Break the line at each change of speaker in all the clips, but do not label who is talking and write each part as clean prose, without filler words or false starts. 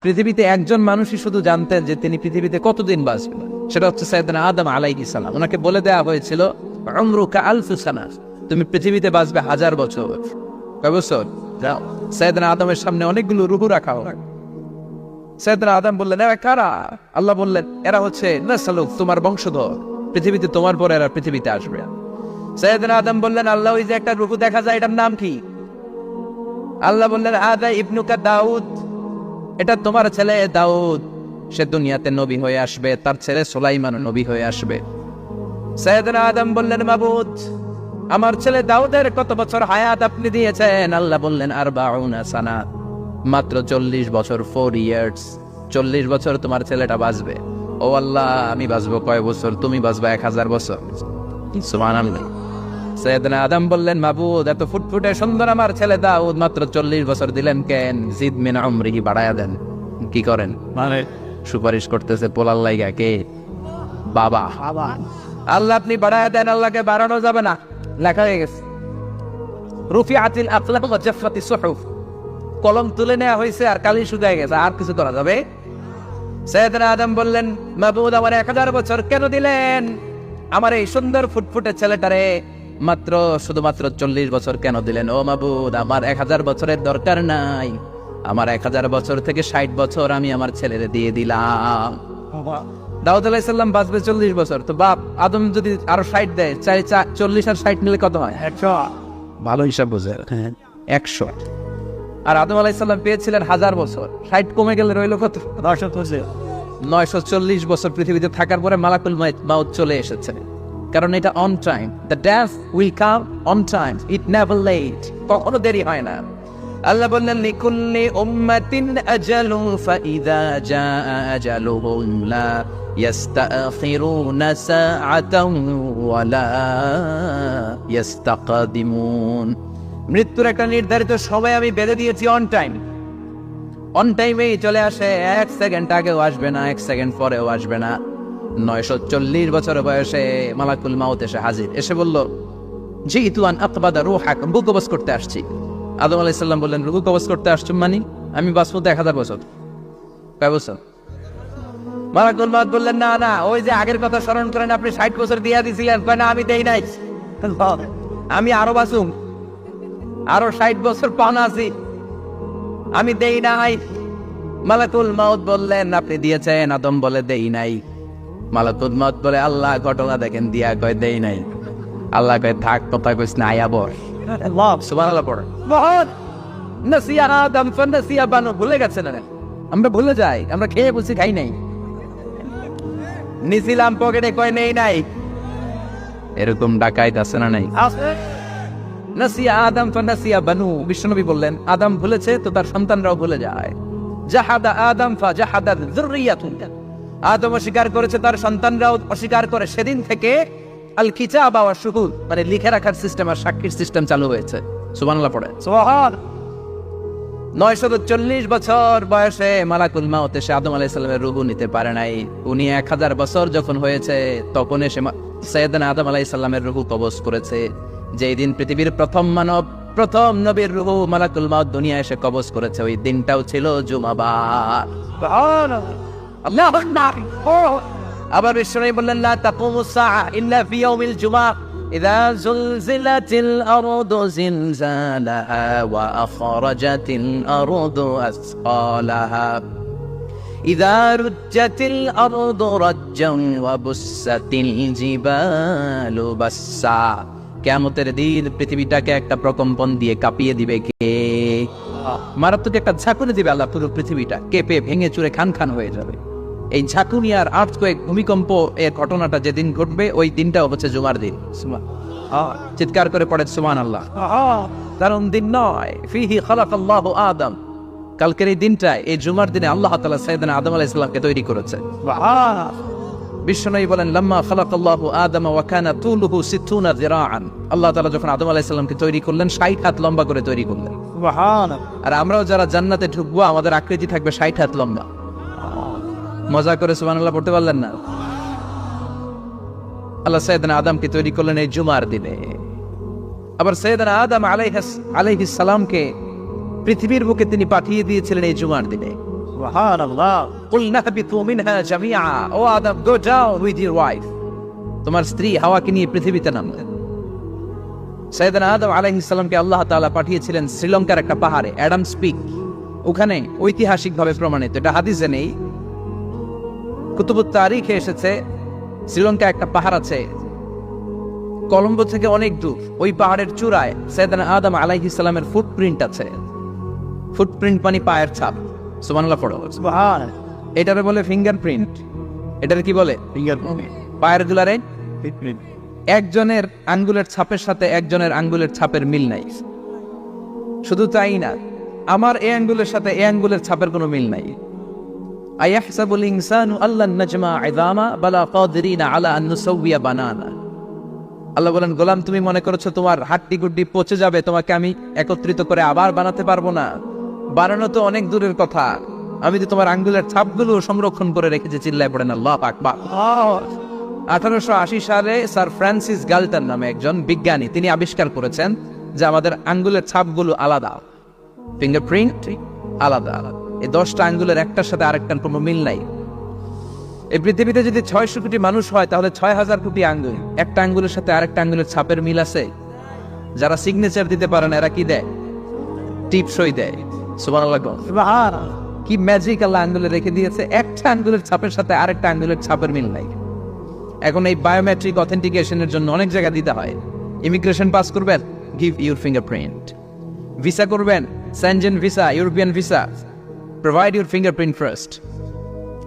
পৃথিবীতে একজন মানুষই শুধু জানতেন যে তিনি পৃথিবীতে কতদিন বাঁচবেন, সেটা হচ্ছে সাইয়েদনা আদম আলাইহিস সালাম। ওনাকে বলে দেওয়া হয়েছিল উমরুকা আলফু সানা, তুমি পৃথিবীতে বাঁচবে 1000 বছর। কয় বছর? যাও। সাইয়েদনা আদমের সামনে অনেকগুলো রূহ রাখা হোক। সাইয়েদনা আদম বললেন, এরা কারা? আল্লাহ বললেন, এরা হচ্ছে নাসালুক, তোমার বংশধর, পৃথিবীতে তোমার পরে এরা পৃথিবীতে আসবে। সাইয়েদনা আদম বললেন, আল্লাহ ওই যে একটা রূহ দেখা যায়, এটার নাম কি? আল্লাহ বললেন, হাদা ইবনুকা দাউদ, এটা তোমার ছেলে দাউদ, সে দুনিয়াতে নবী হয়ে আসবে, তার ছেলে সুলাইমান নবী হয়ে আসবে। সাইয়েদনা আদম বললেন, মাবুদ, আমার ছেলে দাউদের কত বছর হায়াত আপনি দিয়েছেন? আল্লাহ বললেন, 40 সানা, মাত্র 40 বছর, 4 ইয়ার্স, 40 বছর তোমার ছেলেটা বাঁচবে। ও আল্লাহ, আমি বাঁচবো কয় বছর? তুমি বাঁচবা 1000 বছর। সুবহানাল্লাহ। সাইয়েদনা আদম বললেন, মাবুদ, এত ফুটফুটে সুন্দর আমার ছেলে দাউদ, মাত্র 40 বছর দিলেন কেন? জিদ মিন উমরিহি, বাড়ায়া দেন। কি করেন? মানে সুপারিশ করতেছে পোলার লাইগা কে? বাবা। আল্লাহ আপনি বাড়ায়া দেন, আল্লাহকে বাড়ানো যাবে না। লেখা হয়ে গেছে, রুফিআতিল আকলাম ওয়া জাফফাতিস সুহুফ, কলম তুলে নেওয়া হয়েছে আর কালি শুকায় গেছে, আর কিছু করা যাবে? সাইয়েদনা আদম বললেন, মাবুদ, আমার 1000 বছর কেন দিলেন? আমার এই সুন্দর ফুটফুটে ছেলেটারে মাত্র শুধুমাত্র 40 বছর কেন দিলেন? ও মাবুদ, আমার 1000 বছরের দরকার নাই, আমার 1000 বছর থেকে 60 বছর আমি আমার ছেলেরে দিয়ে দিলাম। দাউদ আলাইহিস সালাম বাঁচবে 40 বছর, তো বাপ আদম যদি আরো 60 দেয়, 40 আর 60 নিলে কত হয়? 100। ভালো হিসাব বোঝে, 100। আর আদম আলাইহিস সালাম পেয়েছিলেন 1000 বছর, 60 কমে গেলে রইল কত? 940 বছর পৃথিবীতে থাকার পরে মালাকুল মাউত চলে এসেছে। কারণ এটা on time, the death will come on time, it never late, কখনো দেরি হয় না। আল্লাহ বললেন, লিকুল্লি উম্মাতিন আজালুন ফাইযা জাআ আজালুহুম লা ইস্তাখিরুনা সাআতান ওয়া লা ইস্তাকদিমুন। মৃত্যুর একটা নির্ধারিত সময় আমি বেঁধে দিয়েছি, অন টাইম, অন টাইমেই চলে আসে, 1 সেকেন্ড আগেও আসবে না, 1 সেকেন্ড পরেও আসবে না। 940 বছর বয়সে মালাকুল মাউত এসে হাজির, এসে বলল, জিতু আন আকবাদা রূহাক, রূহ কবজ করতে আসছি। আদম আলাইহিস সালাম বললেন, রূহ কবজ করতে আসছো মানে? আমি বাঁচবো তো 1000 বছর। কয় বছর? মালাকুল মাউত বললেন, না না, ওই যে আগের কথা স্মরণ করেন, আপনি 60 বছর দিয়া দিছিলেন। কয় না, আমি দেই নাই, আমি আরো বাঁচুম, আরো 60 বছর পাওনা আছি, আমি দেই নাই। মালাকুল মাউত বললেন, আপনি দিয়েছেন? আদম বলে, দেই নাই। মালাকুল মাউত বলে, আল্লাহ ঘটনা দেখেন, দিয়া কয় দেই নাই। আল্লাহ কয়, থাক, কথা কইস না, আয়া বল। সুবহানাল্লাহ পড়ে। বহুত নাসিয়া আদম ফানাসিয়া বানু, ভুলে গেছেন না? আমরা ভুলে যাই, আমরা খেয়ে বসে খাই নাই, নিছিলাম পকেটে, কয় নেই নাই। এরকম ডাকাইত আছে না নাই? আছে। নাসিয়া আদম ফানাসিয়া বানু, বিশ্বনবী বললেন, আদম ভুলেছে তো তার সন্তানরাও ভুলে যায়। জাহাদা আদম ফাজাহাদাত যুররিয়াতুহু, আদম অস্বীকার করেছে, তার সন্তানরাও অস্বীকার করে। সেদিন থেকে আল কিতাবা ওয়া শুহুদ, মানে লিখে রাখার সিস্টেম আর সাক্ষীর সিস্টেম চালু হয়েছে। সুবহানাল্লাহ পড়ে। সুবহান। 940 বছর বয়সে মালাকুল মাউত এসে আদম আলাইহিস সালামের রূহ নিতে পারে নাই। উনি 1000 বছর যখন হয়েছে তখন এসে সাইয়েদনা আদম আলাইহিস সালামের রূহ কবজ করেছে। যেই দিন পৃথিবীর প্রথম মানব, প্রথম নবীর রূহ মালাকুল মাউত দুনিয়া এসে কবজ করেছে, ওই দিনটাও ছিল জুমাবার। আবার বিশ্বনবী বললেন, লা তাকুমুস সাআ ইল্লা ফি ইয়াউমিল জুমআহ ইযা যুলজিলাতিল আরদু জিলজালাহা ওয়া আখরাজাতিল আরদু আসকালাহা ইযা রুজ্জাতিল আরদু রাজ্জান ওয়া বুসাতিল জিবালু বাসসা। কিয়ামতের দিন পৃথিবীটাকে একটা প্রকম্পন দিয়ে কাঁপিয়ে দিবে কে? মারাত্মক একটা ঝাঁকুনি দিবে আল্লাহ, পুরো পৃথিবীটা কেঁপে ভেঙে চুরে খান খান হয়ে যাবে। এই ঝাঁকুনি আর আর্থকোয়েক, ভূমিকম্প এর ঘটনাটা যেদিন ঘটবে ওই দিনটা হচ্ছে জুমার দিন। চিৎকার করে পড়ে সুবহানাল্লাহ। কারণ দিন নয়, ফিহি খালাকাল্লাহু আদম, কালকের এই দিনটায়, এই জুমার দিনে আল্লাহ তাআলা সাইয়েদনা আদম আলাইহিস সালামকে তৈরি করেছে। বিশ্বনবী বলেন, লাম্মা খালাকাল্লাহু আদম ওয়া কানা তুলুহু 60 যিরাআন, আল্লাহ তাআলা যখন আদম আলাইহিস সালামকে তৈরি করলেন 60 হাত লম্বা করে তৈরি করলেন। সুবহানাল্লাহ। আর আমরাও যারা জান্নাতে ঢুকবো আমাদের আকৃতি থাকবে 60 হাত লম্বা। মজা করে সুবহানাল্লাহ পড়তে পারলেন না? আল্লাহ সাইয়েদনা আদমকে তৈরি করলেন এই জুমার দিনে। আবার সাইয়েদনা আদম আলাইহিস সালামকে পৃথিবীর বুকে তিনি পাঠিয়ে দিয়েছিলেন এই জুমার দিনে।
সুবহানাল্লাহ।
কুলনা হাবিতু মিনহা জামিআ, O Adam go down with your wife. তোমার স্ত্রী হাওয়াকে নিয়ে পৃথিবীতে নামলেন। সাইয়েদনা আদম আলাইহিস সালামকে আল্লাহ তাআলা পাঠিয়েছিলেন শ্রীলঙ্কার একটা পাহাড়ে, অ্যাডামস পিক। ওখানে ঐতিহাসিকভাবে প্রমাণিত, এটা হাদিসে নেই, কুতুবুত তারিখে এসেছে। শ্রীলঙ্কা একটা পাহাড় আছে, কলম্বো থেকে অনেক দূর। ওই পাহাড়ের চূড়ায় সাইয়েদনা আদম আলাইহিস সালামের ফুটপ্রিন্ট আছে। ফুটপ্রিন্ট মানে পায়ের ছাপ। সুবহানাল্লাহ পড়ো।
সুবহানাল্লাহ।
এটারে বলে ফিঙ্গারপ্রিন্ট। এটারে কি বলে?
ফিঙ্গারপ্রিন্ট।
পায়ের দুলারে
ফিটপ্রিন্ট।
একজনের আঙ্গুলের ছাপের সাথে একজনের আঙ্গুলের ছাপের মিল নাই। শুধু তাই না, আমার এই আঙ্গুলের সাথে এই আঙ্গুলের ছাপের কোনো মিল নাই। আয়াহসাবুল ইনসানু আল্লান নাজমা ইযামা বালা কাদিরিনা আলা আন নুসাউইয়া বানানা। আল্লাহ বলেন, গোলাম তুমি মনে করেছো তোমার হাড্ডি গুড্ডি পচে যাবে, তোমাকে আমি একত্রিত করে আবার বানাতে পারবো না? বানানো তো অনেক দূরের কথা, আমি তো তোমার আঙ্গুলের ছাপগুলো সংরক্ষণ করে রেখেছি। চিল্লায় পড়েন আল্লাহু আকবার। 1880 সালে স্যার ফ্রান্সিস গাল্টন নামে একজন বিজ্ঞানী, তিনি আবিষ্কার করেছেন যে আমাদের আঙ্গুলের ছাপগুলো আলাদা, ফিঙ্গারপ্রিন্ট আলাদা। এই 10টা আঙ্গুলের একটার সাথে আরেকটার কোনো মিল নাই। এই পৃথিবীতে যদি 600 কোটি মানুষ হয়, তাহলে 6000 কোটি আঙ্গুল, একটা আঙ্গুলের সাথে আরেকটা আঙ্গুলের ছাপের মিল আছে। যারা সিগনেচার দিতে পারেন এরা কি দেয়? টিপসই দেয়। সুবহানাল্লাহ।
সুবহানাল্লাহ।
কি ম্যাজিক আল্লাহ আঙ্গুলে রেখে দিয়েছে, একটা আঙ্গুলের ছাপের সাথে আরেকটা আঙ্গুলের ছাপের মিল নাই। এখন এই বায়োমেট্রিক অথেন্টিকেশনের জন্য অনেক জায়গা দিতে হয়। ইমিগ্রেশন পাস করবেন, গিভ ইউর ফিঙ্গারপ্রিন্ট। ভিসা করবেন, Schengen visa, European visa, provide your fingerprint first.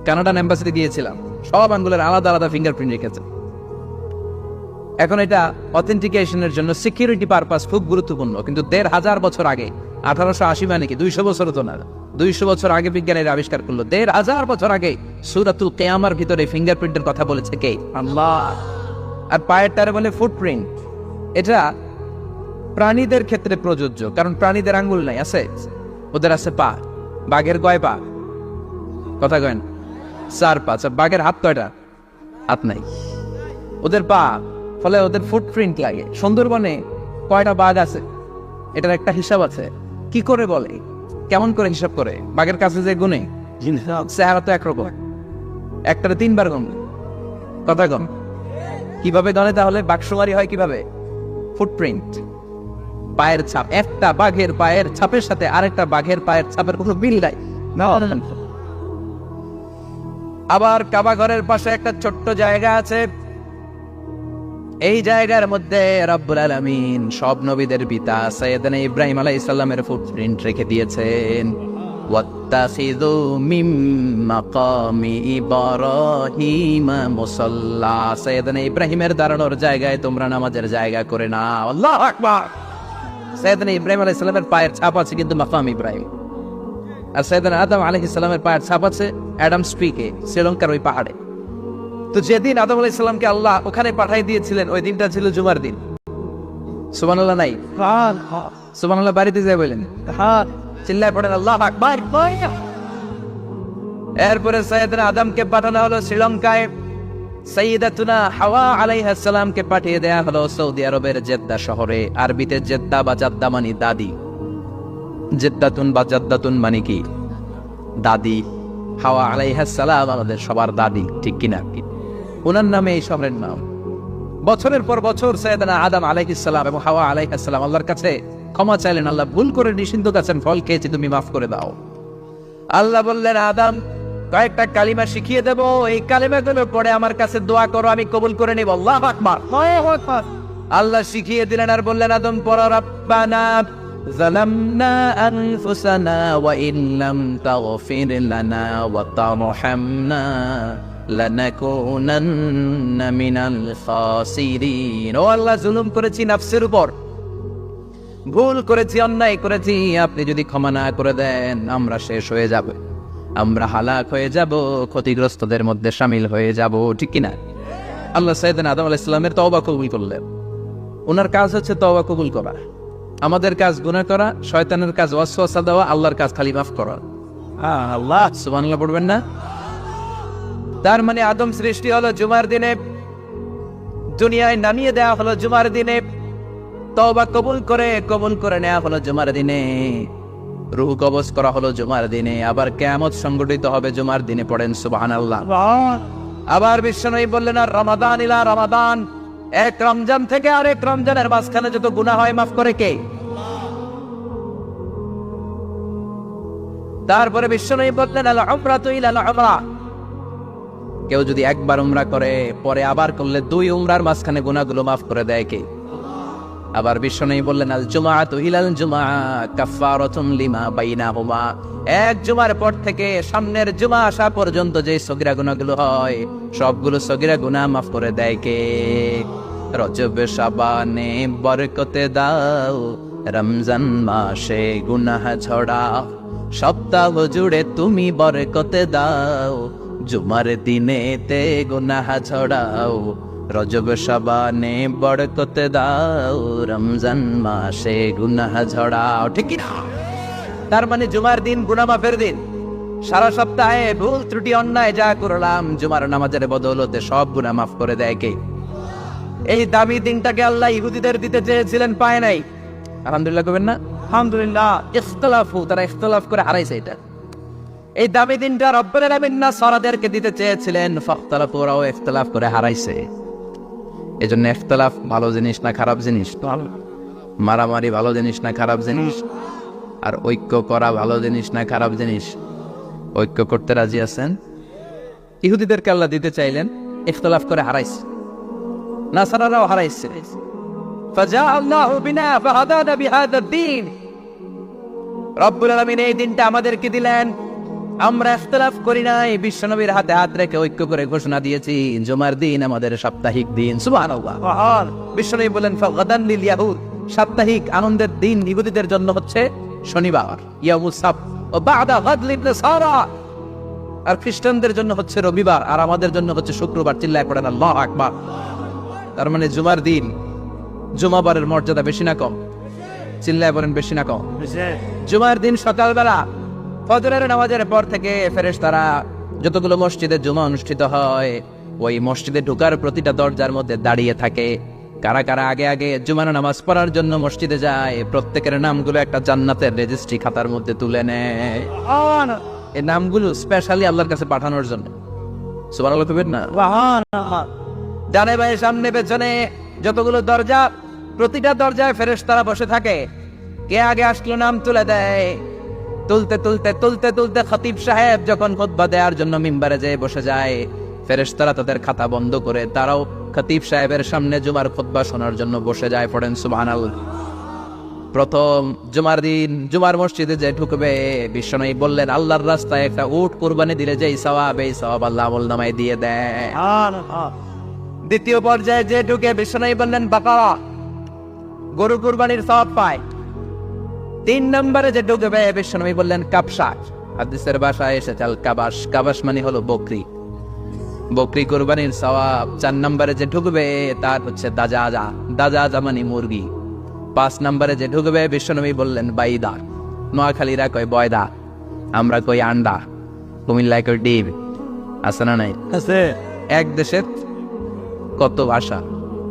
Canadian এম্বাসিতে গিয়েছিলাম, সব আঙ্গুলের আলাদা আলাদা ফিঙ্গারপ্রিন্ট রেখেছে। এখন এটা অথেন্টিকেশনের জন্য সিকিউরিটি পারপাস খুব গুরুত্বপূর্ণ। কিন্তু 1500 বছর আগে, 1880 মানে কি 200 বছর তো না, 200 বছর আগে বিজ্ঞানীরা আবিষ্কার করলো। 1500 বছর আগে সূরাতুল কিয়ামার ভিতরে ফিঙ্গারপ্রিন্টের কথা বলেছে কে?
আল্লাহ।
আর পায়ের টারে বলে ফুটপ্রিন্ট। এটা প্রাণীদের ক্ষেত্রে প্রযোজ্য, কারণ প্রাণীদের আঙ্গুল নাই, আছে? ওদের আছে পা। বাঘের কয় পা? কথা কয়েন 4 পা। বাঘের হাত কয়টা? হাত নাই, ওদের পা। ফলে ওদের ফুটপ্রিন্ট লাগে। সুন্দরবনে কয়টা বাঘ আছে এটার একটা হিসাব আছে। কি করে বলে, কেমন করে হিসাব করে? বাঘের কাছে যে গুনে, চেহারা তো একরকম, একটারে 3 বার গুণ। কথা কম, কিভাবে গনে তাহলে? বাঘসুমারি হয় কিভাবে? ফুটপ্রিন্ট, পায়ের ছাপ। একটা বাঘের পায়ের ছাপের সাথে আরেকটা বাঘের পায়ের ছাপের কোনো মিল নাই। আবার কাবা ঘরের পাশে একটা ছোট্ট জায়গা আছে, এই জায়গার মধ্যে রব্বুল আলামিন সব নবীদের পিতা সাইয়েদনা ইব্রাহিম আলাইহিস সালামের ফুটপ্রিন্ট রেখে দিয়েছেন। ওয়াত্তাখিযু মিন মাকামি ইব্রাহিম মুসাল্লা। সাইয়েদনা ইব্রাহিমের দাঁড়ানোর জায়গায় তোমরা নামাজের জায়গা করে নাও। আল্লাহু আকবার। সাইয়েদনা ইব্রাহিম আলাইহিস সালামের পায়ের ছাপ আছে কিন্তু মাকাম ইব্রাহিম। আর সাইয়েদনা আদম আলাইহিস সালামের পায়ের ছাপ আছে অ্যাডামস পিকে, শ্রীলঙ্কার ওই পাহাড়ে। তো যেদিন আদম আলাইহিস সালামকে আল্লাহ ওখানে পাঠিয়ে দিয়েছিলেন, ওই দিনটা ছিল জুমার দিন। সুবহানাল্লাহ নাই? সুবহানাল্লাহ বাড়িতে যাই বলেন, চিল্লায় পড়েন আল্লাহু আকবার। এরপরে সাইয়েদনা আদমকে পাঠানো হলো শ্রীলঙ্কায়, সাইয়্যিদাতুনা হাওয়া আলাইহিস সালামকে পাঠিয়ে দেয়া হলো সৌদি আরবের জেদ্দা শহরে। আরবিতে জেদ্দা বা জাদ্দা মানে দাদি। জেদ্দাতুন বা জাদ্দাতুন মানে কি? দাদি। হাওয়া আলাইহিস সালাম আমাদের সবার দাদি, ঠিক কিনা? ওনার নামে এই শহরের নাম। বছরের পর বছর সাইয়েদনা আদম আলাইহিস সালাম এবং হাওয়া আলাইহিস সালাম আল্লাহর কাছে ক্ষমা চাইলেন, আল্লাহ ভুল করে নিষিদ্ধ গাছের ফল খেয়েছি, তুমি মাফ করে দাও। আল্লাহ বললেন, আদম কয়েকটা কালিমা শিখিয়ে দেব, এই কালিমাগুলো পড়ে আমার কাছে দোয়া করো, আমি কবুল করে নিব। আল্লাহু আকবার। আল্লাহ শিখিয়ে দিলেন আর বললেন, আদম পড়ো, রাব্বানা যালামনা আনফুসানা ওয়া ইন লাম তাগফির লানা ওয়া তারহামনা লানাকুনান্না মিনাল খাসিরিন। ও আল্লাহ, জুলুম করেছি নফসের উপর, ভুল করেছি, অন্যায় করেছি, আপনি যদি ক্ষমা না করে দেন আমরা শেষ হয়ে যাব, আমরা হালাক হয়ে যাব, ক্ষতিগ্রস্তদের মধ্যে শামিল হয়ে যাব, ঠিক কিনা? আল্লাহ সাইয়েদনা আদম আলাইহিস সালামের তওবা কবুল করলেন। ওনার কাজ হচ্ছে তওবা কবুল করা। আমাদের কাজ গুনাহ করা, শয়তানের কাজ ওয়াসওয়াসা দেওয়া, আল্লাহর কাজ খালি মাফ করা। আল্লাহ সুবহানাল্লাহ পড়বেন না? তার মানে আদম সৃষ্টি হলো জুমার দিনে, দুনিয়ায় নামিয়ে দেওয়া হলো জুমার দিনে, তওবা কবুল করে নেওয়া হলো জুমার দিনে। রূহ কবজ করা হলো জুমার দিনে, আবার কিয়ামত সংগঠিত হবে জুমার দিনে। পড়েন সুবহানাল্লাহ।
সুবহান
আবার বিশ্বনবী বললেন, আর রমাদান ইলা রমাদান, এক রমজান থেকে আরেক রমজানের মাঝখানে যত গুনাহ হয় মাফ করে কে? তারপরে বিশ্বনবী বললেন, আল উমরাতু ইলা আল উমরা, কেউ যদি একবার উমরা করে পরে আবার করলে 2 উমরার মাঝখানে গুনাহগুলো মাফ করে দেয় কে? আবার বিশ্বনবী বললেন, আল জুমআতু ইলাল জুমআ কাফফারাতুন লিমা বাইনাহুমা, এক জুমার পর থেকে সামনের জুমা আসা পর্যন্ত যে সগীরা গুনাহগুলো হয় সবগুলো সগীরা গুনাহ মাফ করে দেয় কে? রজব শাবানে বরকতে দাও, রমজান মাসে গুনাহ ঝড়াও, সপ্তাহ জুড়ে তুমি বরকতে দাও, জুমার দিনেতে গুনাহ ঝড়াও, রজব শাবানে বরকতে দাও, রমজান মাসে গুনাহ ঝড়াও। ঠিক কি না? তার মানে জুমার দিন গুনাহ মাফের দিন। সারা সপ্তাহে ভুল ত্রুটি অন্যায় যা করলাম জুমার নামাজের বদৌলতে সব গুনাহ মাফ করে দেয় কে? এই দামি দিনটাকে আল্লাহ ইহুদিদের দিতে চেয়েছিলেন, পায় নাই। আলহামদুলিল্লাহ কবেন না?
আলহামদুলিল্লাহ।
ইখতিলাফু, তারা ইখতিলাফ করে হারাইছে এটা। এই দামি দিনটা রব্বুল আলামিন নাসারাদেরকে দিতে চেয়েছিলেন, ফাখতালাফু, ওরাও ইখতিলাফ করে হারাইছে। এজন্য ইখতিলাফ ভালো জিনিস না খারাপ জিনিস? মারামারি ভালো জিনিস না খারাপ জিনিস? আর ঐক্য করা ভালো জিনিস না খারাপ জিনিস? ঐক্য করতে রাজি আছেন? ইহুদিদেরকে আল্লাহ দিতে চাইলেন, ইখতিলাফ করে হারাইছে। নাসারারাও হারাইছে। ফাজা আল্লাহু বিনা ফাহাদানা বিহাদা দ্বীন, রব্বুল আলামিন এই দিনটা আমাদেরকে দিলেন, আমরা ইখতিলাফ করি নাই, বিশ্বনবীর হাতে হাত রেখে ঐক্য করে ঘোষণা দিয়েছি জুমার দিন আমাদের সাপ্তাহিক দিন। সুবহানাল্লাহ।
সুবহান
বিশ্বনবী বলেন, ফাগাদান লিল ইয়াহুদ, সাপ্তাহিক আনন্দের দিন ইহুদিদের জন্য হচ্ছে শনিবার, ইয়াউমুস সাbt, ও বাদা গাদ লিন নাসারা, আর খ্রিস্টানদের জন্য হচ্ছে রবিবার, আর আমাদের জন্য হচ্ছে শুক্রবার। চিল্লায় পড়েন আল্লাহু আকবার। তার মানে জুমার দিন, জুমাবারের মর্যাদা বেশি না কম? চিল্লায় বলেন বেশি না কম? জুমার দিন সকালবেলা ফজরের নামাজের পর থেকে ফেরেশতারা যতগুলো মসজিদে জুমা অনুষ্ঠিত হয় ওই মসজিদে ঢোকার প্রতিটা দরজার মধ্যে দাঁড়িয়ে থাকে। কারা কারা আগে আগে জুমার নামাজ পড়ার জন্য মসজিদে যায়, প্রত্যেকের নামগুলো একটা জান্নাতের রেজিস্ট্রি খাতার মধ্যে তুলে নেয়।
সুবহান
এই নামগুলো স্পেশালি আল্লাহর কাছে পাঠানোর জন্য। সুবহানাল্লাহ কইবেন না?
সুবহানাল্লাহ।
ডানে বাঁয়ে সামনে পেছনে যতগুলো দরজা, প্রতিটা দরজায় ফেরেশতারা বসে থাকে। কে আগে আসলো নাম তুলে দেয়। তুলতে তুলতে তুলতে তুলতে খতিব সাহেব যখন খুতবা দেওয়ার জন্য মিম্বারে যেয়ে বসে যায়, ফেরেশতারা তাদের খাতা বন্ধ করে তারাও খতিব সাহেবের সামনে জুমার খুতবা শোনার জন্য বসে যায়। পড়েন সুবহানাল্লাহ। প্রথম জুমার দিন জুমার মসজিদে যে ঢুকবে, বিশ্বনবী বললেন, আল্লাহর রাস্তায় একটা উট কুরবানি দিলে যেই সওয়াব, এই সওয়াব আল্লাহ আমলনামায় দিয়ে দেয়।
সুবহানাল্লাহ।
দ্বিতীয় পর্যায়ে যে ঢুকে, বিশ্বনবী বললেন বাকারা, গরু কুরবানির সওয়াব পায়। 3 নম্বরে যে ঢুকবে, বিশ্বনবী বললেন কাবশা, হাদিসের ভাষায় এসেছে আল কাবাস, কাবাস মানে হলো বকরি, বকরি কুরবানির সওয়াব। 4 নম্বরে যে ঢুকবে তার হচ্ছে দাজাজা, দাজাজা মানে মুরগি। 5 নম্বরে যে ঢুকবে, বিশ্বনবী বললেন বাইদা, নোয়াখালীরা কয় বয়দা, আমরা কই আন্ডা, কুমিল্লায় কই ডিম। আছে না নাই?
আছে।
এক দেশের কত ভাষা,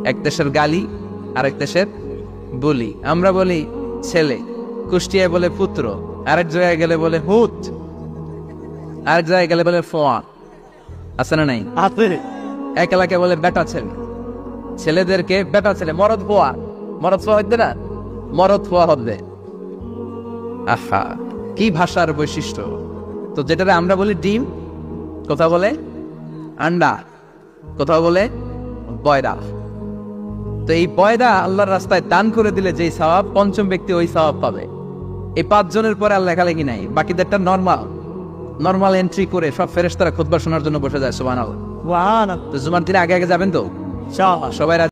এক দেশের গালি আরেক দেশের বলি। আমরা বলি ছেলে, কুষ্টিয়ায় বলে পুত্র, আরেক জায়গায় গেলে বলে হুত, আরেক জায়গায় গেলে বলে ফোয়া। আছে না নাই?
আছে।
এক এলাকায় বলে বেটা ছেলে, ছেলেদেরকে বেটা ছেলে। মরদ ফোয়া, মরদ ফোয়া হইতে না, মরদ ফোয়া হবে। আহা, কি ভাষার বৈশিষ্ট্য! তো যেটা আমরা বলি ডিম, কোথাও বলে আন্ডা, কোথাও বলে বয়দা। তো এই বয়দা আল্লাহর রাস্তায় দান করে দিলে যেই সওয়াব, পঞ্চম ব্যক্তি ওই সওয়াব পাবে। এই 5 জনের পরে আর লেখালেখি নাই, বাকিদেরটা নরমাল এন্ট্রি করে সব ফেরেশতারা খুতবা শোনার জন্য বসে যায়। সুবহানাল্লাহ।
সুবহানাল্লাহ।
তো জুমার দিনে আগে আগে যাবেন তো
ইনশাআল্লাহ।
সবাই?